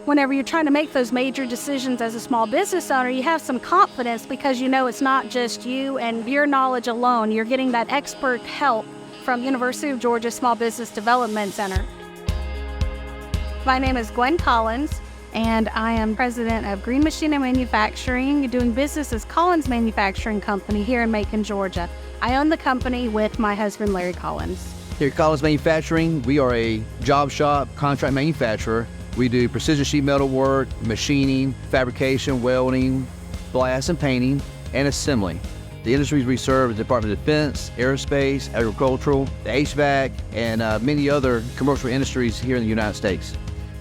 Whenever you're trying to make those major decisions as a small business owner, you have some confidence because you know it's not just you and your knowledge alone. You're getting that expert help from University of Georgia Small Business Development Center. My name is Gwen Collins, and I am president of Green Machine and Manufacturing, doing business as Collins Manufacturing Company here in Macon, Georgia. I own the company with my husband, Larry Collins. Here at Collins Manufacturing, we are a job shop contract manufacturer. We do precision sheet metal work, machining, fabrication, welding, blast and painting, and assembly. The industries we serve are the Department of Defense, aerospace, agricultural, the HVAC, and many other commercial industries here in the United States.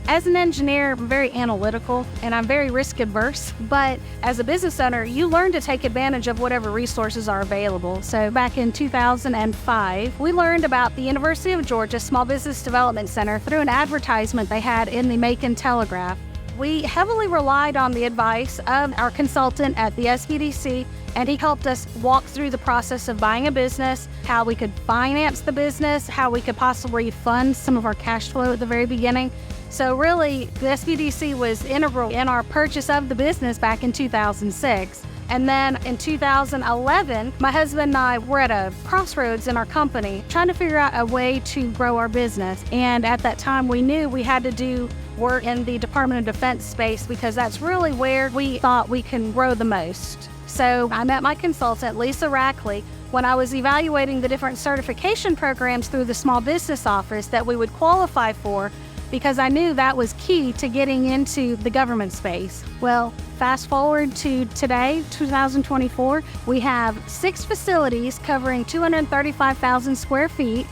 As an engineer, I'm very analytical and I'm very risk adverse, but as a business owner, you learn to take advantage of whatever resources are available. So back in 2005, we learned about the University of Georgia Small Business Development Center through an advertisement they had in the Macon Telegraph. We heavily relied on the advice of our consultant at the SBDC, and he helped us walk through the process of buying a business, how we could finance the business, how we could possibly fund some of our cash flow at the very beginning. So really, the SBDC was integral in our purchase of the business back in 2006. And then in 2011, my husband and I were at a crossroads in our company, trying to figure out a way to grow our business. And at that time, we knew we had to do work in the Department of Defense space because that's really where we thought we can grow the most. So I met my consultant, Lisa Rackley, when I was evaluating the different certification programs through the Small Business Office that we would qualify for, because I knew that was key to getting into the government space. Well, fast forward to today, 2024, we have 6 facilities covering 235,000 square feet,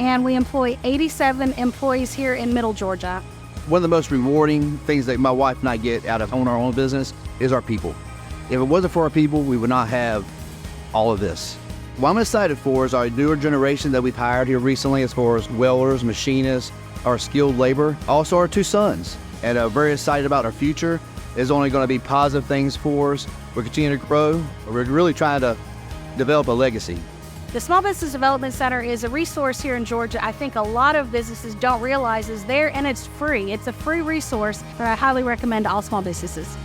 and we employ 87 employees here in Middle Georgia. One of the most rewarding things that my wife and I get out of owning our own business is our people. If it wasn't for our people, we would not have all of this. What I'm excited for is our newer generation that we've hired here recently as far as welders, machinists, our skilled labor, also our 2 sons. And very excited about our future. There's only going to be positive things for us. We're continuing to grow. We're really trying to develop a legacy. The Small Business Development Center is a resource here in Georgia I think a lot of businesses don't realize is there, and it's free. It's a free resource that I highly recommend to all small businesses.